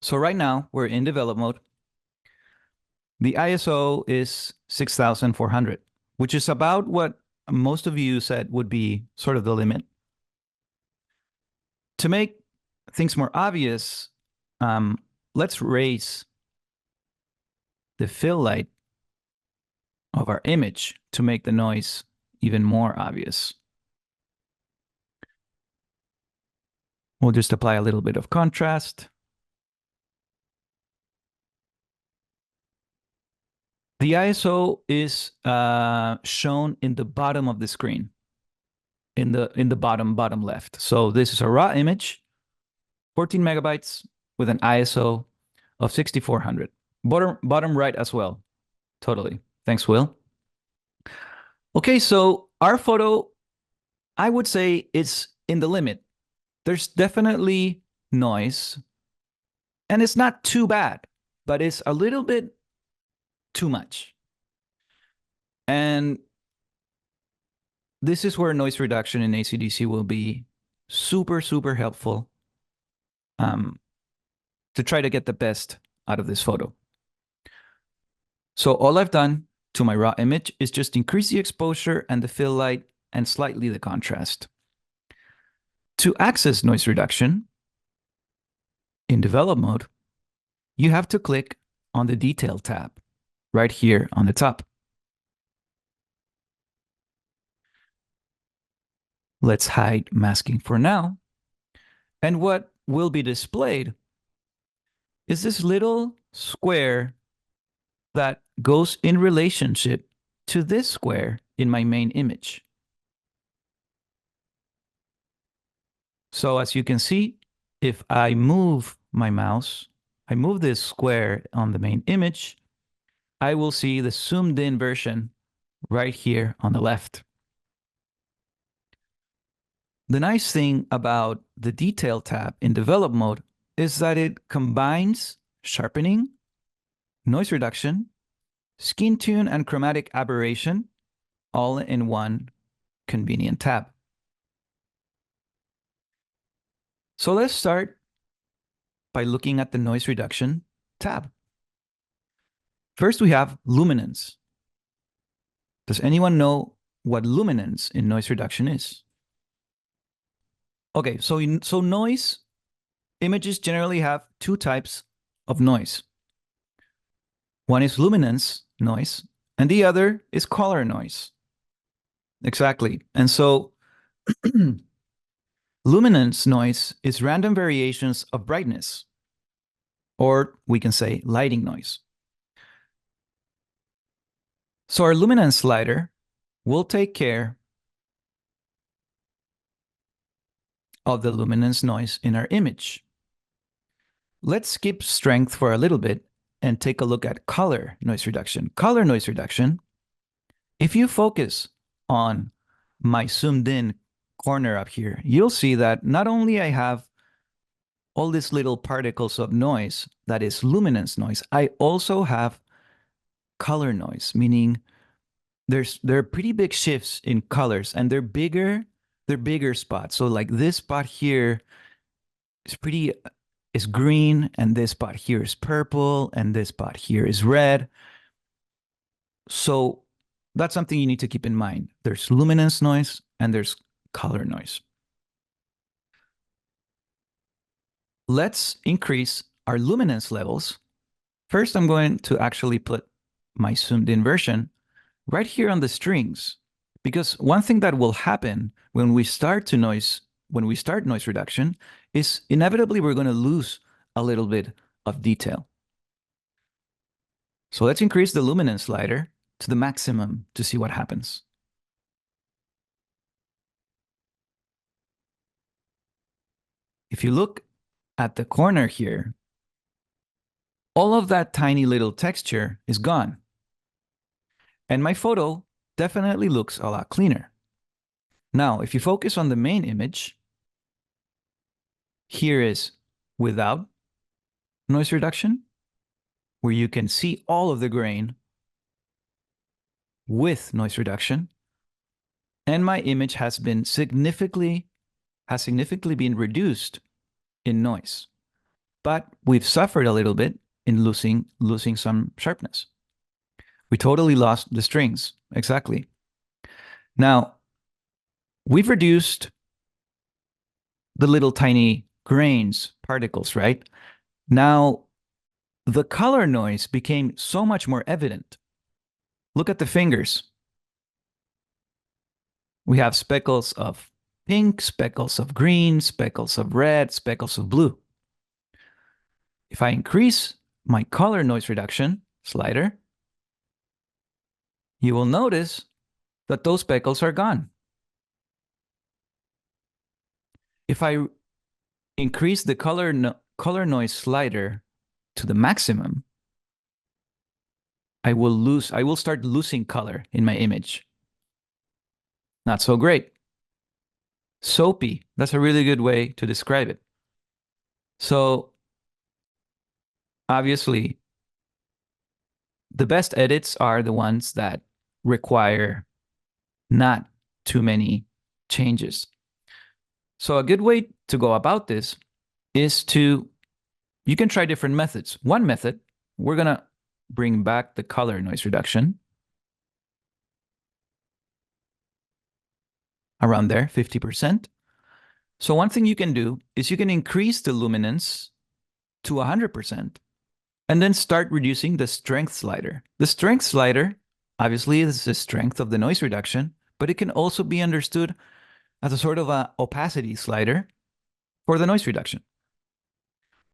So right now we're in develop mode. The ISO is 6,400, which is about what most of you said would be sort of the limit. To make things more obvious, let's raise the fill light of our image to make the noise even more obvious. We'll just apply a little bit of contrast. The ISO is shown in the bottom of the screen, in the bottom left. So this is a raw image, 14 megabytes with an ISO of 6400. Bottom right as well. Totally. Thanks, Will. Okay, so our photo, I would say it's in the limit. There's definitely noise, and it's not too bad, but it's a little bit too much. And this is where noise reduction in ACDSee will be super, super helpful to try to get the best out of this photo. So all I've done to my raw image is just increase the exposure and the fill light and slightly the contrast. To access noise reduction in develop mode, you have to click on the detail tab right here on the top. Let's hide masking for now. And what will be displayed is this little square that goes in relationship to this square in my main image. So as you can see, if I move my mouse, I move this square on the main image, I will see the zoomed in version right here on the left. The nice thing about the detail tab in develop mode is that it combines sharpening, noise reduction, skin tune, and chromatic aberration all in one convenient tab. So let's start by looking at the noise reduction tab. First, we have luminance. Does anyone know what luminance in noise reduction is? Okay, so noise images generally have two types of noise. One is luminance noise, and the other is color noise. Exactly. And so luminance noise is random variations of brightness, or we can say lighting noise. So our luminance slider will take care of the luminance noise in our image. Let's skip strength for a little bit and take a look at color noise reduction. Color noise reduction, if you focus on my zoomed in corner up here, you'll see that not only I have all these little particles of noise that is luminance noise, I also have color noise, meaning there are pretty big shifts in colors, and they're bigger spots. So like this spot here is green, and this spot here is purple, and this spot here is red. So that's something you need to keep in mind. There's luminance noise and there's color noise. Let's increase our luminance levels. First, I'm going to actually put my zoomed in version right here on the strings, because one thing that will happen when we start noise reduction is inevitably we're going to lose a little bit of detail. So let's increase the luminance slider to the maximum to see what happens. If you look at the corner here, all of that tiny little texture is gone. And my photo definitely looks a lot cleaner. Now, if you focus on the main image, here is without noise reduction, where you can see all of the grain with noise reduction. And my image has significantly been reduced in noise. but we've suffered a little bit in losing some sharpness. We totally lost the strings. Exactly. Now, we've reduced the little tiny grains, particles, right? Now, the color noise became so much more evident. Look at the fingers. We have speckles of pink, speckles of green, speckles of red, speckles of blue. If I increase my color noise reduction slider, you will notice that those speckles are gone. If I increase the color noise slider to the maximum, I will start losing color in my image. Not so great. Soapy, that's a really good way to describe it. So obviously, the best edits are the ones that require not too many changes. So a good way to go about this is you can try different methods. One method, we're going to bring back the color noise reduction around there, 50%. So one thing you can do is you can increase the luminance to 100% and then start reducing the strength slider. The strength slider, obviously, is the strength of the noise reduction, but it can also be understood as a sort of a opacity slider for the noise reduction.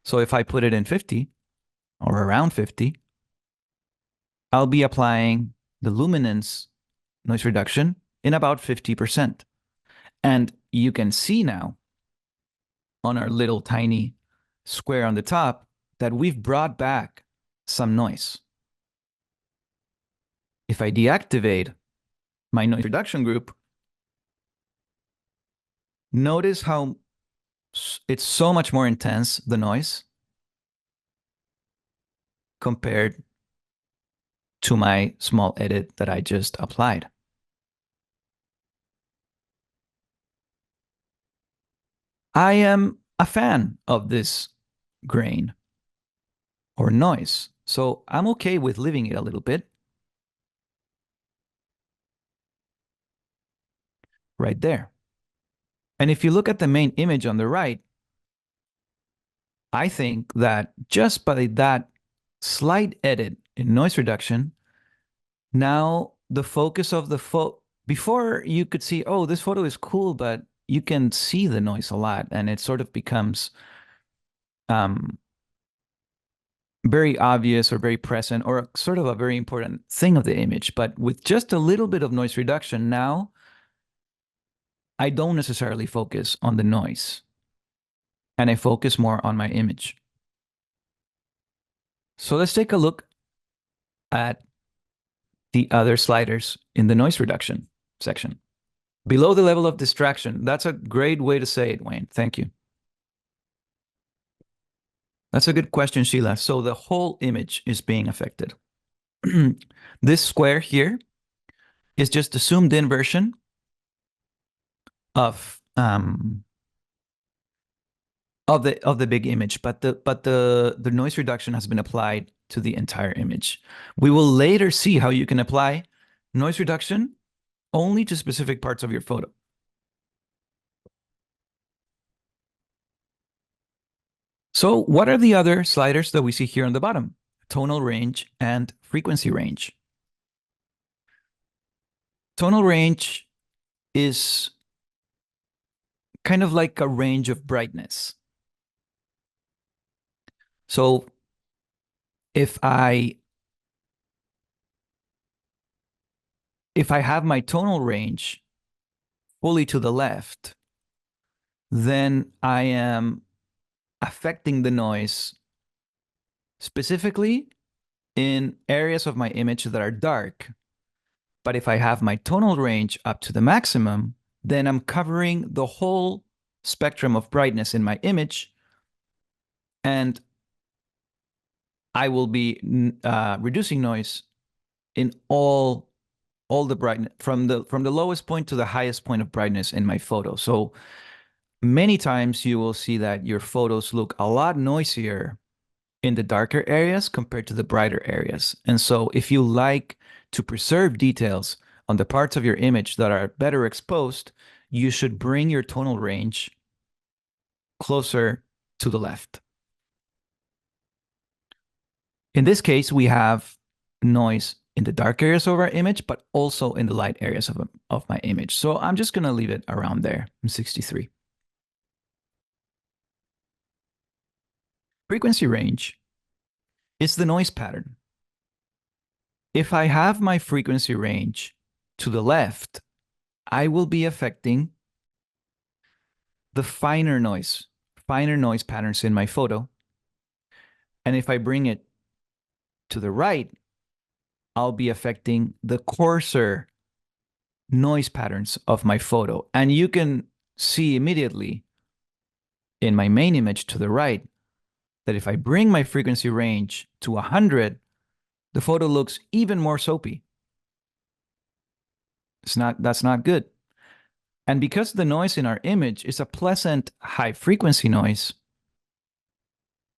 So if I put it in 50 or around 50, I'll be applying the luminance noise reduction in about 50%. And you can see now on our little tiny square on the top that we've brought back some noise. If I deactivate my noise reduction group, notice how it's so much more intense, the noise, compared to my small edit that I just applied. I am a fan of this grain or noise, so I'm okay with leaving it a little bit right there. And if you look at the main image on the right, I think that just by that slight edit in noise reduction, now the focus of the photo, before you could see, oh, this photo is cool, but you can see the noise a lot and it sort of becomes very obvious or very present or sort of a very important thing of the image. But with just a little bit of noise reduction, now I don't necessarily focus on the noise and I focus more on my image. So let's take a look at the other sliders in the noise reduction section. Below the level of distraction. That's a great way to say it, Wayne. Thank you. That's a good question, Sheila. So the whole image is being affected. This square here is just a zoomed in version of the big image, but the noise reduction has been applied to the entire image. We will later see how you can apply noise reduction only to specific parts of your photo. So what are the other sliders that we see here on the bottom? Tonal range and frequency range. Tonal range is kind of like a range of brightness. So if I have my tonal range fully to the left, then I am affecting the noise specifically in areas of my image that are dark. But if I have my tonal range up to the maximum, then I'm covering the whole spectrum of brightness in my image, and I will be reducing noise in all the brightness from the lowest point to the highest point of brightness in my photo. So Many times you will see that your photos look a lot noisier in the darker areas compared to the brighter areas. And so if you like to preserve details on the parts of your image that are better exposed, you should bring your tonal range closer to the left. In this case, we have noise in the dark areas of our image, but also in the light areas of my image. So I'm just going to leave it around there, 63. Frequency range is the noise pattern. If I have my frequency range to the left, I will be affecting the finer noise patterns in my photo. And if I bring it to the right, I'll be affecting the coarser noise patterns of my photo. And you can see immediately in my main image to the right that if I bring my frequency range to 100, the photo looks even more soapy. That's not good. And because the noise in our image is a pleasant high frequency noise,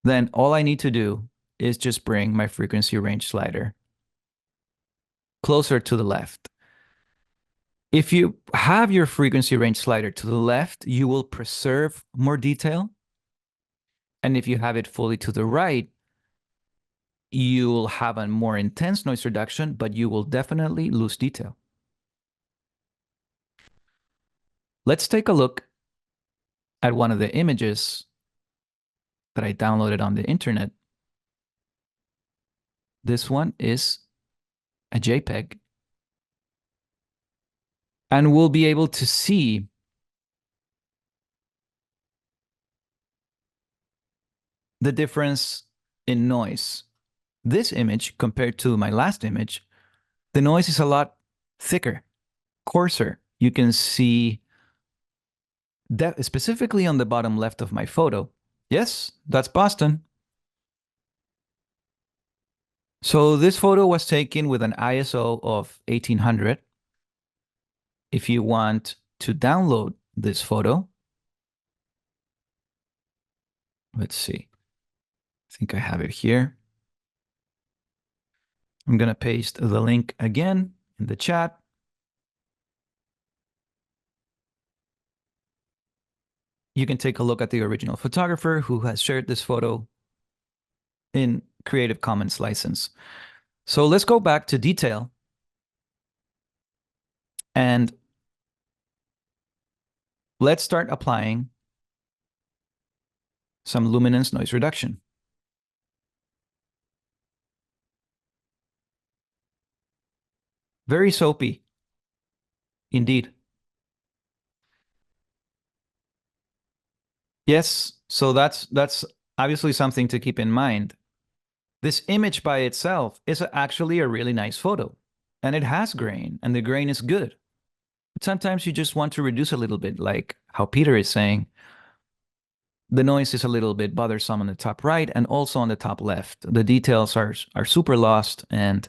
then all I need to do is just bring my frequency range slider closer to the left. If you have your frequency range slider to the left, you will preserve more detail. And if you have it fully to the right, you'll have a more intense noise reduction, but you will definitely lose detail. Let's take a look at one of the images that I downloaded on the internet. This one is a JPEG. And we'll be able to see the difference in noise. This image compared to my last image, the noise is a lot thicker, coarser. You can see that specifically on the bottom left of my photo. Yes, that's Boston. So this photo was taken with an ISO of 1800. If you want to download this photo, let's see. I think I have it here. I'm going to paste the link again in the chat. You can take a look at the original photographer who has shared this photo in Creative Commons license. So let's go back to detail and let's start applying some luminance noise reduction. Very soapy, indeed. Yes, so that's obviously something to keep in mind. This image by itself is actually a really nice photo, and it has grain, and the grain is good. But sometimes you just want to reduce a little bit, like how Peter is saying. The noise is a little bit bothersome on the top right and also on the top left. The details are super lost, and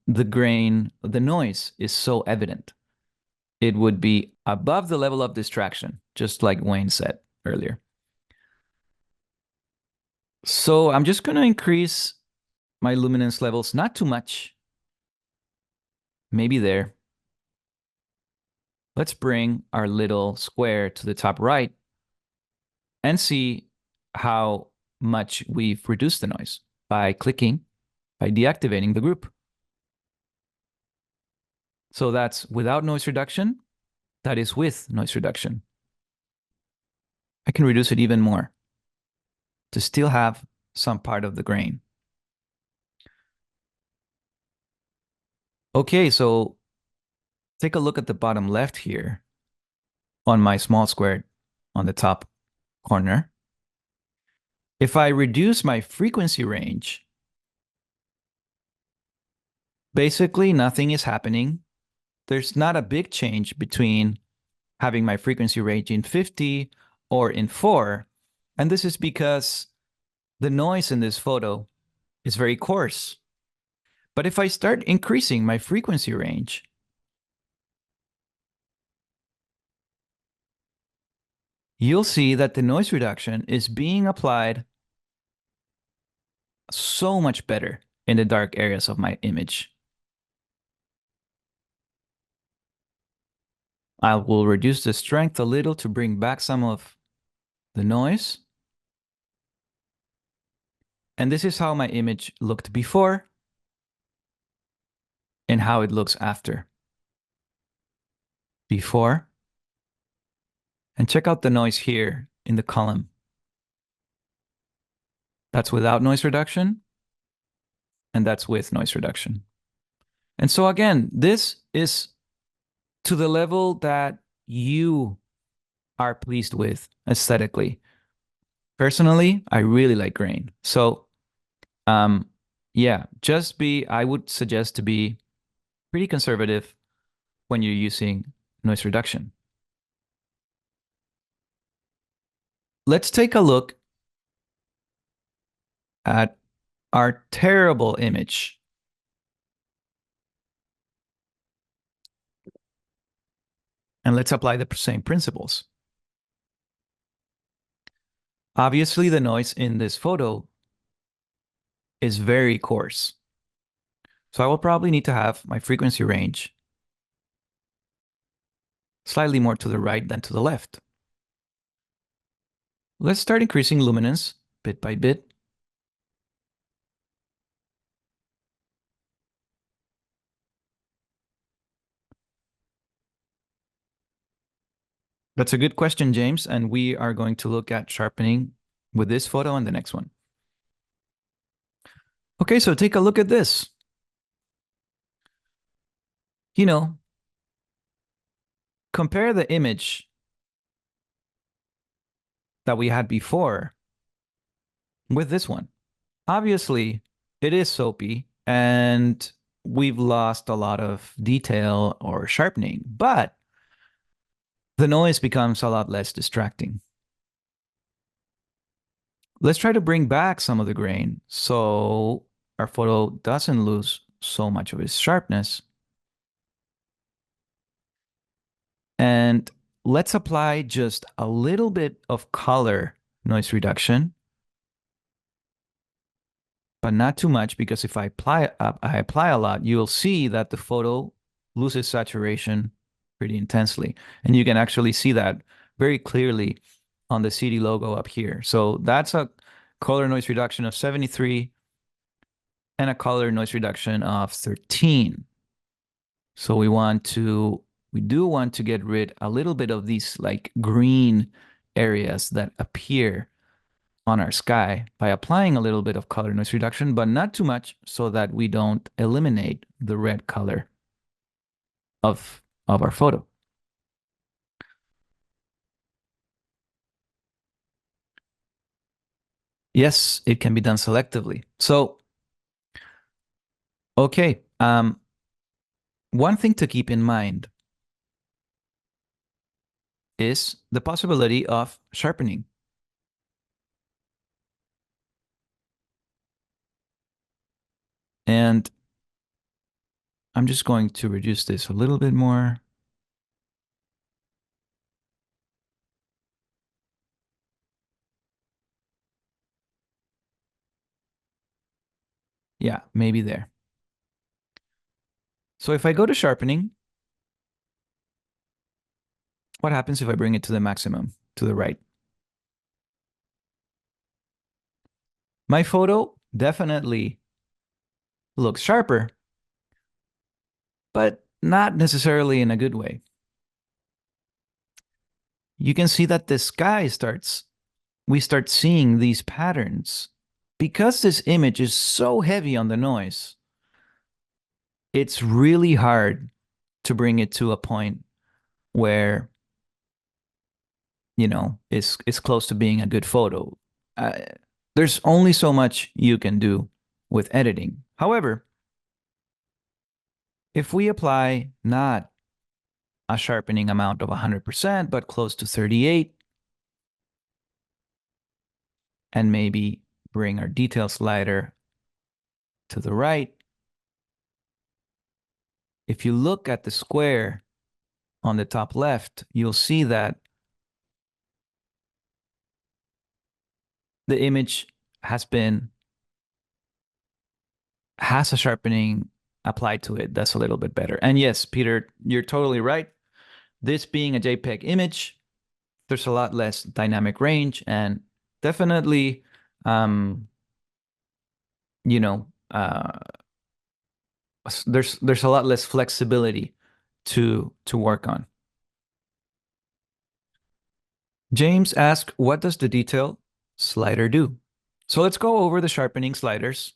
the grain, the noise is so evident. It would be above the level of distraction, just like Wayne said earlier. So I'm just going to increase my luminance levels, not too much. Maybe there. Let's bring our little square to the top right and see how much we've reduced the noise by deactivating the group. So that's without noise reduction. That is with noise reduction. I can reduce it even more to still have some part of the grain. Okay, so take a look at the bottom left here on my small square on the top corner. If I reduce my frequency range, basically nothing is happening. There's not a big change between having my frequency range in 50 or in 4. And this is because the noise in this photo is very coarse. But if I start increasing my frequency range, you'll see that the noise reduction is being applied so much better in the dark areas of my image. I will reduce the strength a little to bring back some of the noise. And this is how my image looked before and how it looks after. Before. And check out the noise here in the column. That's without noise reduction, and that's with noise reduction. And so again, this is to the level that you are pleased with aesthetically. Personally, I really like grain. So, yeah, I would suggest to be pretty conservative when you're using noise reduction. Let's take a look at our terrible image. And let's apply the same principles. Obviously, the noise in this photo is very coarse. So I will probably need to have my frequency range slightly more to the right than to the left. Let's start increasing luminance bit by bit. That's a good question, James, and we are going to look at sharpening with this photo and the next one. Okay, so take a look at this. You know, compare the image that we had before with this one. Obviously, it is soapy and we've lost a lot of detail or sharpening, but the noise becomes a lot less distracting. Let's try to bring back some of the grain so our photo doesn't lose so much of its sharpness. And let's apply just a little bit of color noise reduction, but not too much, because if I apply a lot, you'll see that the photo loses saturation pretty intensely. And you can actually see that very clearly on the CD logo up here. So that's a color noise reduction of 73 and a color noise reduction of 13. So we do want to get rid a little bit of these like green areas that appear on our sky by applying a little bit of color noise reduction, but not too much so that we don't eliminate the red color of our photo. Yes, it can be done selectively. So, okay, one thing to keep in mind is the possibility of sharpening. And I'm just going to reduce this a little bit more. Yeah, maybe there. So if I go to sharpening, what happens if I bring it to the maximum, to the right? My photo definitely looks sharper, but not necessarily in a good way. You can see that the sky we start seeing these patterns. Because this image is so heavy on the noise, it's really hard to bring it to a point where, it's close to being a good photo. Uh, there's only so much you can do with editing. However, if we apply not a sharpening amount of 100%, but close to 38, and maybe bring our detail slider to the right, if you look at the square on the top left, you'll see that the image has a sharpening applied to it that's a little bit better. And yes, Peter, you're totally right. This being a JPEG image, there's a lot less dynamic range and definitely, um, you know, there's a lot less flexibility to work on. James asked, what does the detail slider do? So let's go over the sharpening sliders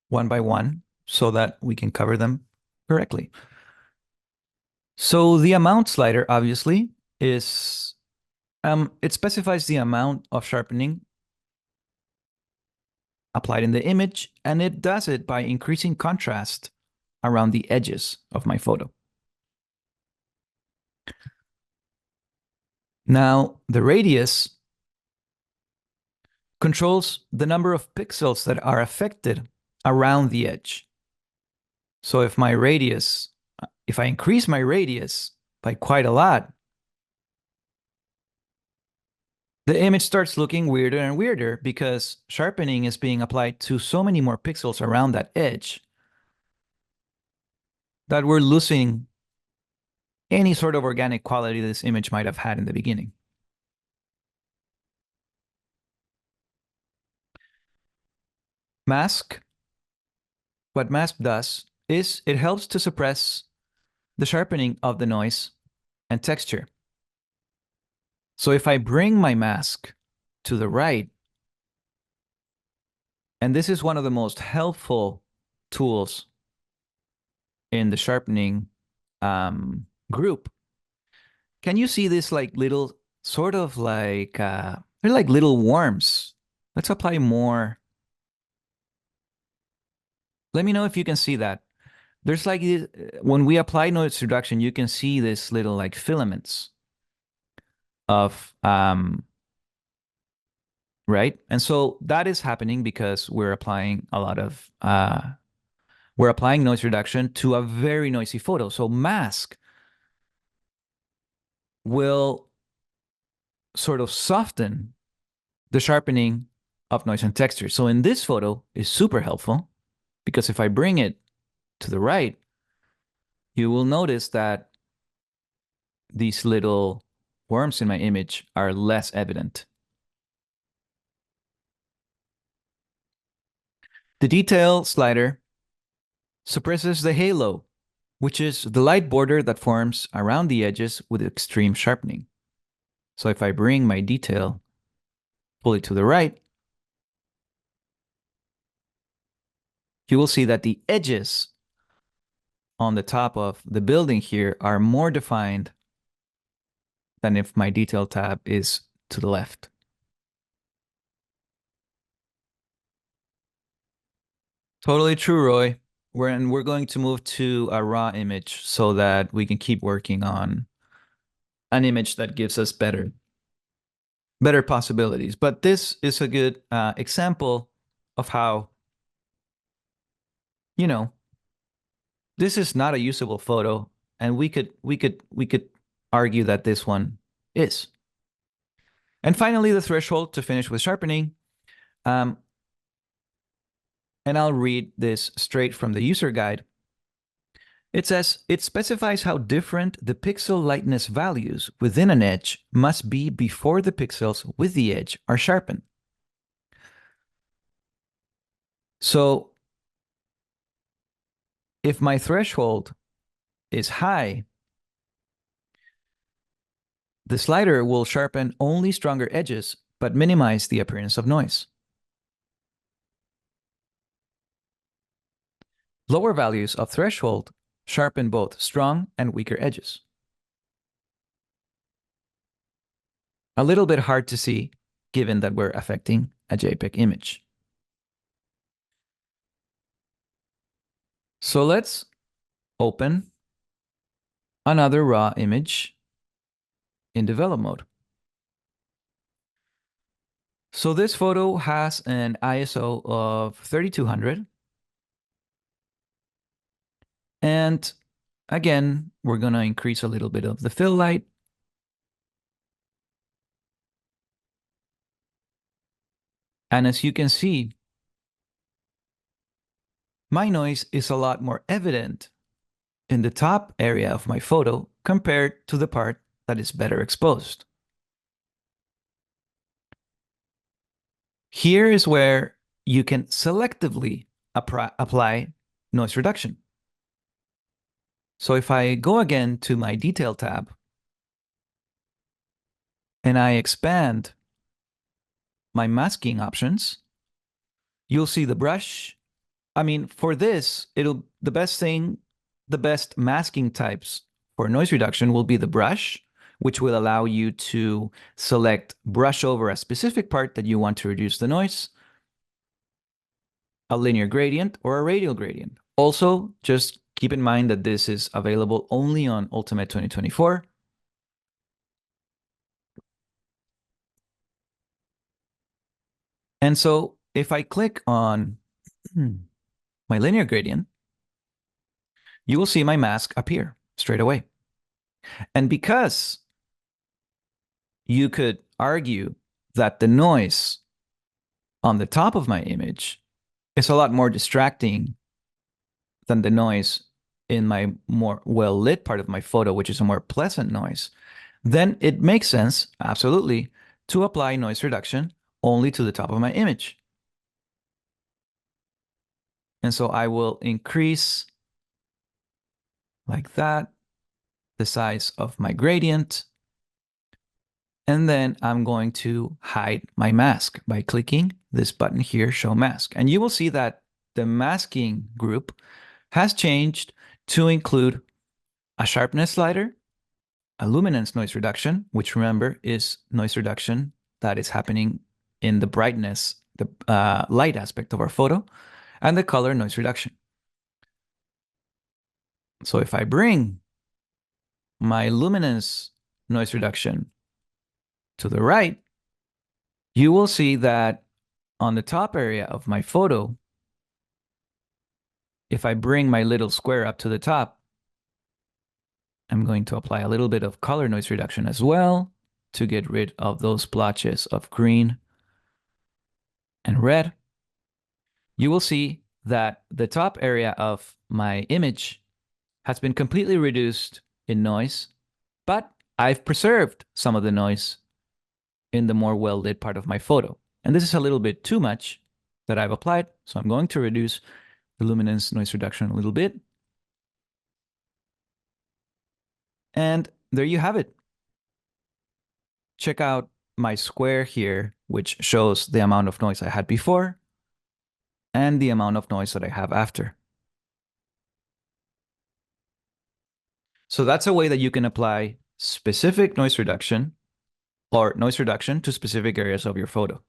one by one so that we can cover them correctly. So the amount slider obviously is it specifies the amount of sharpening applied in the image, and it does it by increasing contrast around the edges of my photo. Now, the radius controls the number of pixels that are affected around the edge. So if I increase my radius by quite a lot, the image starts looking weirder and weirder because sharpening is being applied to so many more pixels around that edge that we're losing any sort of organic quality this image might have had in the beginning. Mask, what mask does is it helps to suppress the sharpening of the noise and texture. So if I bring my mask to the right, and this is one of the most helpful tools in the sharpening group, can you see this like little sort of like they're like little worms? Let's apply more. Let me know if you can see that. There's like when we apply noise reduction, you can see this little like filaments of right? And so that is happening because we're applying a lot of we're applying noise reduction to a very noisy photo. So mask will sort of soften the sharpening of noise and texture. So in this photo is super helpful because if I bring it to the right, you will notice that these little worms in my image are less evident. The detail slider suppresses the halo, which is the light border that forms around the edges with extreme sharpening. So if I bring my detail fully to the right, you will see that the edges on the top of the building here are more defined than if my detail tab is to the left. Totally true, Roy. We're going to move to a raw image so that we can keep working on an image that gives us better possibilities. But this is a good example of how, you know, this is not a usable photo, and we could argue that this one is. And finally, the threshold to finish with sharpening. Um, and I'll read this straight from the user guide. It says, it specifies how different the pixel lightness values within an edge must be before the pixels with the edge are sharpened. So if my threshold is high, the slider will sharpen only stronger edges, but minimize the appearance of noise. Lower values of threshold sharpen both strong and weaker edges. A little bit hard to see, given that we're affecting a JPEG image. So let's open another raw image in develop mode. So this photo has an ISO of 3200. And again, we're going to increase a little bit of the fill light. And as you can see, my noise is a lot more evident in the top area of my photo compared to the part that is better exposed. Here is where you can selectively apply noise reduction. So if I go again to my detail tab and I expand my masking options, you'll see the brush. I mean, for this, the best masking types for noise reduction will be the brush, which will allow you to select brush over a specific part that you want to reduce the noise, a linear gradient or a radial gradient. Also, just keep in mind that this is available only on Ultimate 2024. And so if I click on my linear gradient, you will see my mask appear straight away. And because you could argue that the noise on the top of my image is a lot more distracting than the noise in my more well-lit part of my photo, which is a more pleasant noise, then it makes sense, absolutely, to apply noise reduction only to the top of my image. And so I will increase like that the size of my gradient. And then I'm going to hide my mask by clicking this button here, Show Mask. And you will see that the masking group has changed to include a sharpness slider, a luminance noise reduction, which remember is noise reduction that is happening in the brightness, the light aspect of our photo, and the color noise reduction. So if I bring my luminance noise reduction to the right, you will see that on the top area of my photo, if I bring my little square up to the top, I'm going to apply a little bit of color noise reduction as well to get rid of those blotches of green and red. You will see that the top area of my image has been completely reduced in noise, but I've preserved some of the noise in the more well-lit part of my photo. And this is a little bit too much that I've applied, so I'm going to reduce the luminance noise reduction a little bit. And there you have it. Check out my square here, which shows the amount of noise I had before and the amount of noise that I have after. So that's a way that you can apply specific noise reduction or noise reduction to specific areas of your photo.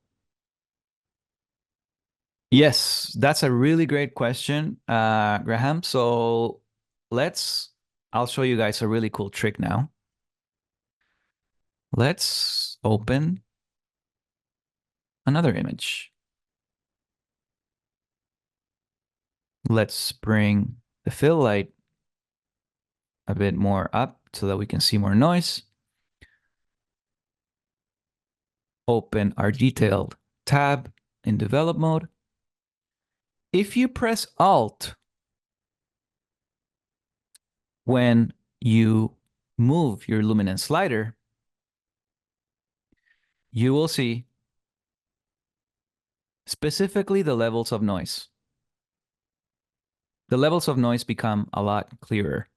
Yes, that's a really great question, Graham. So I'll show you guys a really cool trick now. Let's open another image. Let's bring the fill light a bit more up so that we can see more noise. Open our detailed tab in develop mode. If you press Alt when you move your luminance slider, you will see specifically the levels of noise. The levels of noise become a lot clearer.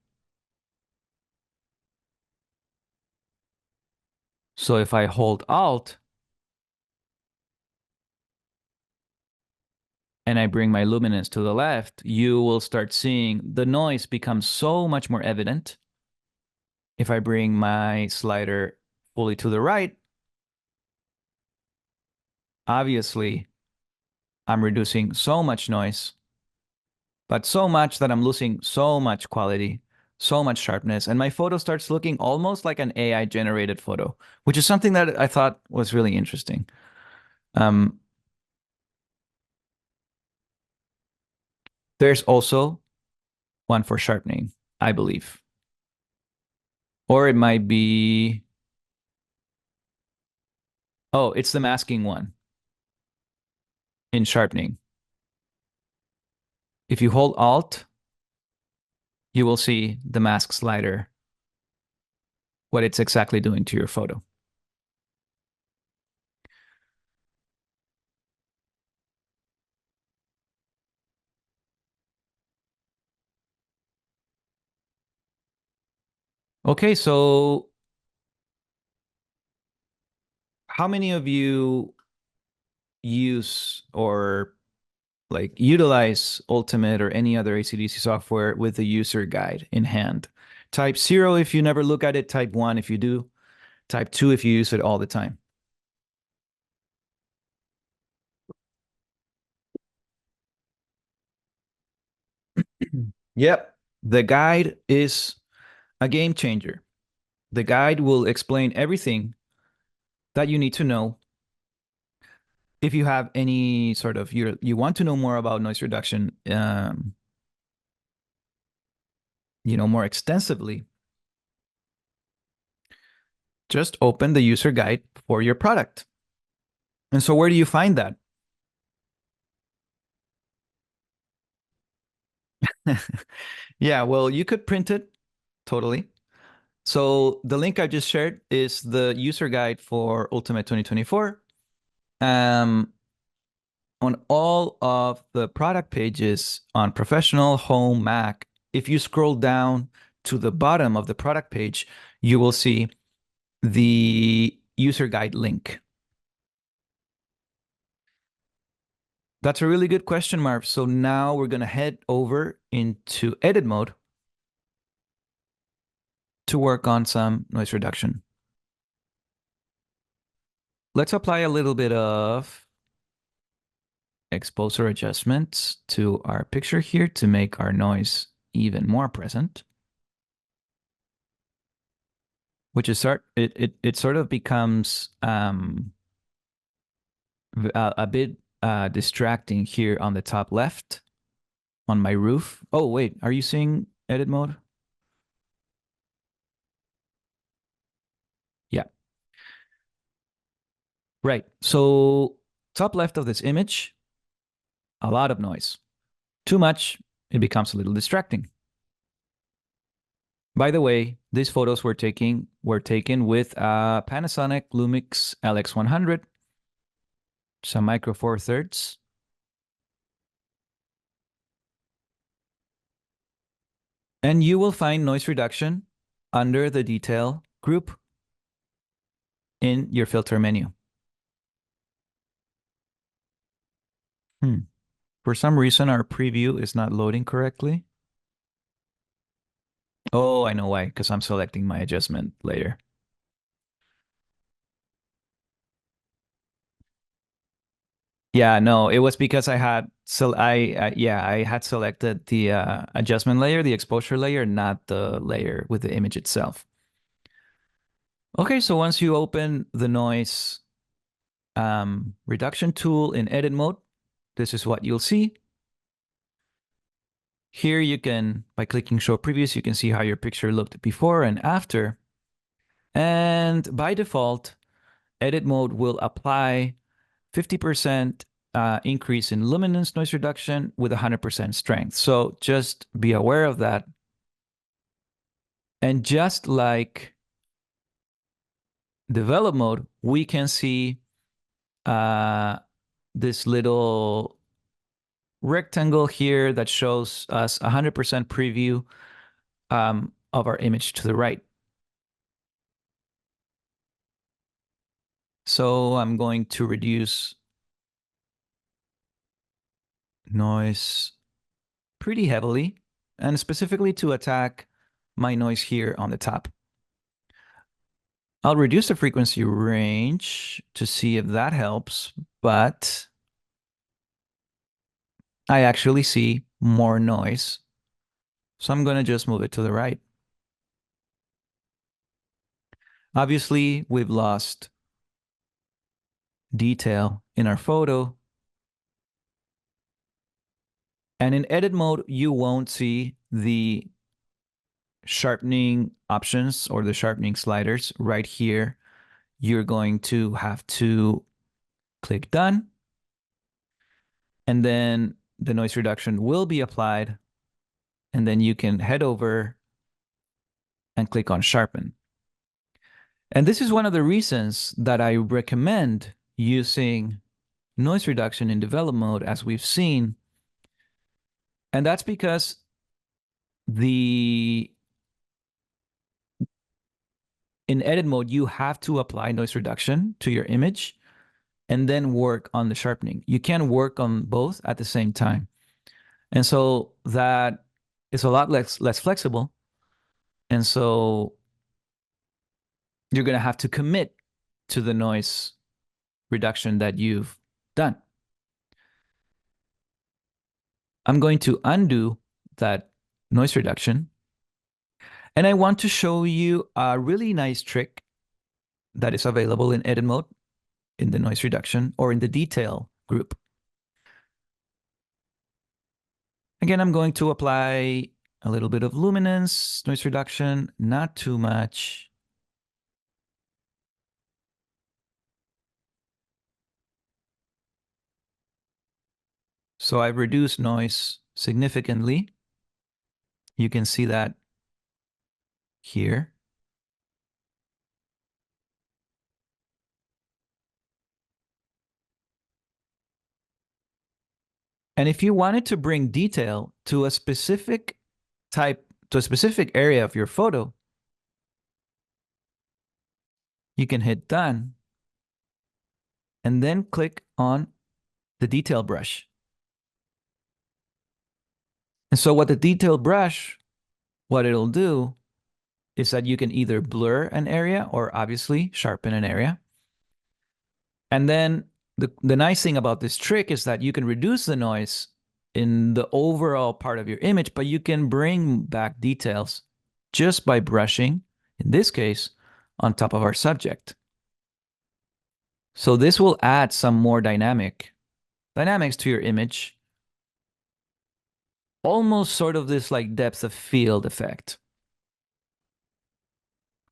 So if I hold Alt and I bring my luminance to the left, you will start seeing the noise become so much more evident. If I bring my slider fully to the right, obviously I'm reducing so much noise, but so much that I'm losing so much quality, so much sharpness, and my photo starts looking almost like an AI generated photo, which is something that I thought was really interesting. There's also one for sharpening, I believe. Or it might be, oh, it's the masking one. in sharpening. If you hold Alt, you will see the mask slider, what it's exactly doing to your photo. Okay, so how many of you use or like utilize Ultimate or any other ACDSee software with the user guide in hand? Type 0 if you never look at it, type 1 if you do, type 2 if you use it all the time. Yep. The guide is a game changer. The guide will explain everything that you need to know. If you have any sort of you want to know more about noise reduction, more extensively, just open the user guide for your product. And so where do you find that? Yeah, well, you could print it totally. So the link I just shared is the user guide for Ultimate 2024. Um, on all of the product pages on Professional, Home, Mac, if you scroll down to the bottom of the product page, you will see the user guide link. That's a really good question, Marv. So now we're going to head over into edit mode to work on some noise reduction. Let's apply a little bit of exposure adjustments to our picture here to make our noise even more present. Which is it sort of becomes a bit distracting here on the top left on my roof. Oh, wait, are you seeing edit mode? Yeah, right. So top left of this image, a lot of noise. Too much, it becomes a little distracting. By the way, these photos were taken with a Panasonic Lumix LX100, some micro four thirds. And you will find noise reduction under the detail group in your filter menu. For some reason, our preview is not loading correctly. Oh, I know why, because I'm selecting my adjustment layer. Yeah, no, it was because I had so I had selected the adjustment layer, the exposure layer, not the layer with the image itself. Okay, so once you open the noise reduction tool in edit mode, this is what you'll see. Here you can, by clicking show previews, you can see how your picture looked before and after. And by default, edit mode will apply 50% increase in luminance noise reduction with 100% strength. So just be aware of that. And just like develop mode, we can see this little rectangle here that shows us 100% preview of our image to the right. So I'm going to reduce noise pretty heavily and specifically to attack my noise here on the top. I'll reduce the frequency range to see if that helps, but I actually see more noise. So I'm going to just move it to the right. Obviously, we've lost detail in our photo. And in edit mode, you won't see the sharpening options or the sharpening sliders right here. You're going to have to click done. and then the noise reduction will be applied, and then you can head over and click on sharpen. And this is one of the reasons that I recommend using noise reduction in develop mode, as we've seen. And that's because the in edit mode, you have to apply noise reduction to your image and then work on the sharpening. You can't work on both at the same time. And so that is a lot less flexible. And so you're going to have to commit to the noise reduction that you've done. I'm going to undo that noise reduction. And I want to show you a really nice trick that is available in edit mode in the noise reduction or in the detail group. Again, I'm going to apply a little bit of luminance, noise reduction, not too much. So I've reduced noise significantly. You can see that here. And if you wanted to bring detail to a specific area of your photo, you can hit done and then click on the detail brush. And so what the detail brush, what it'll do is that you can either blur an area or obviously sharpen an area. And then the nice thing about this trick is that you can reduce the noise in the overall part of your image, but you can bring back details just by brushing, in this case, on top of our subject. So this will add some more dynamics to your image, almost sort of this like depth of field effect.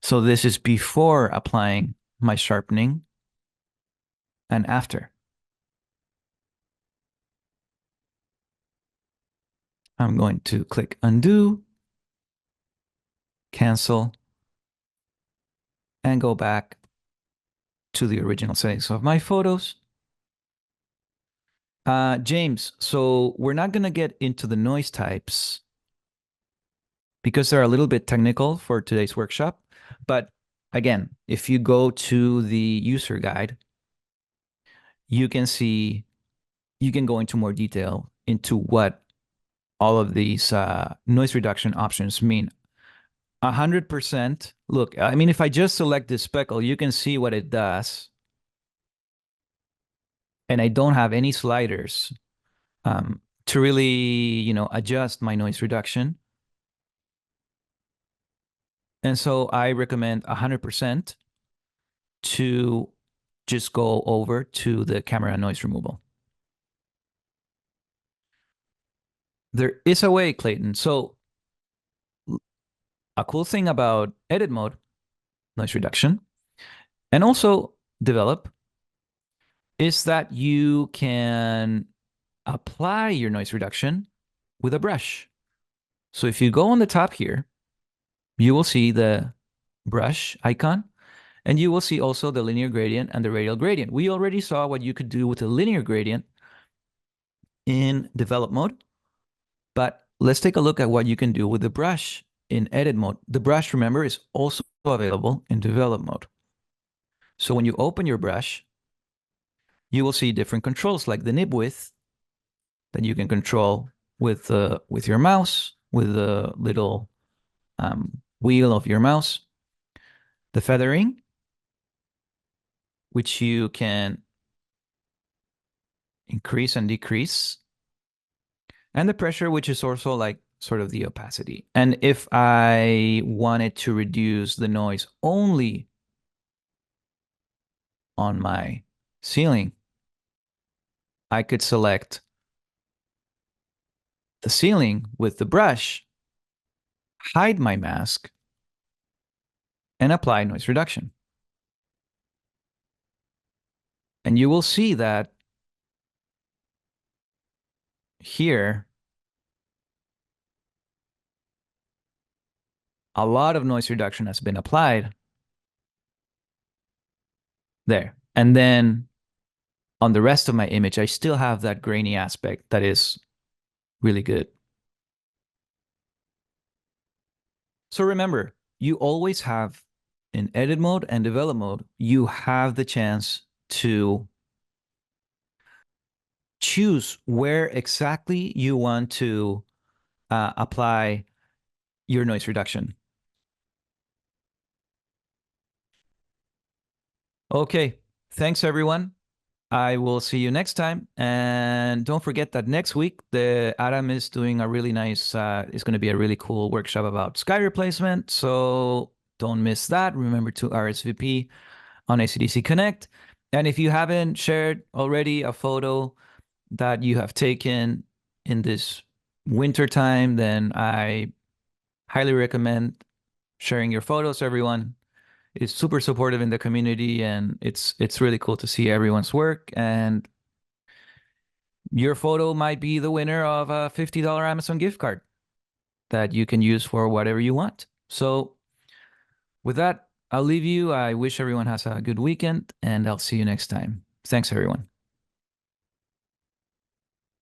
So this is before applying my sharpening and after. I'm going to click undo, cancel, and go back to the original settings of my photos. James, so we're not going to get into the noise types because they're a little bit technical for today's workshop. But again, if you go to the user guide, you can see, you can go into more detail into what all of these noise reduction options mean. 100%. Look, I mean, if I just select this speckle, you can see what it does. And I don't have any sliders to really, adjust my noise reduction. And so I recommend 100% to just go over to the camera noise removal. There is a way, Clayton. So a cool thing about edit mode, noise reduction, and also develop is that you can apply your noise reduction with a brush. So if you go on the top here, you will see the brush icon, and you will see also the linear gradient and the radial gradient. We already saw what you could do with the linear gradient in develop mode, but let's take a look at what you can do with the brush in edit mode. The brush, remember, is also available in develop mode. So when you open your brush, you will see different controls like the nib width that you can control with your mouse, with the little wheel of your mouse. The feathering, which you can increase and decrease. And the pressure, which is also like sort of the opacity. And if I wanted to reduce the noise only on my ceiling, I could select the ceiling with the brush, hide my mask, and apply noise reduction. And you will see that here, a lot of noise reduction has been applied there. And then on the rest of my image, I still have that grainy aspect that is really good. So remember, you always have in edit mode and develop mode, you have the chance to choose where exactly you want to apply your noise reduction. Okay, thanks everyone. I will see you next time. And don't forget that next week, the Adam is doing a really nice, it's going to be a really cool workshop about sky replacement. So don't miss that. Remember to RSVP on ACDSee Connect. And if you haven't shared already a photo that you have taken in this winter time, then I highly recommend sharing your photos, everyone. It's super supportive in the community and it's really cool to see everyone's work, and your photo might be the winner of a $50 Amazon gift card that you can use for whatever you want. So with that, I'll leave you. I wish everyone has a good weekend and I'll see you next time. Thanks, everyone.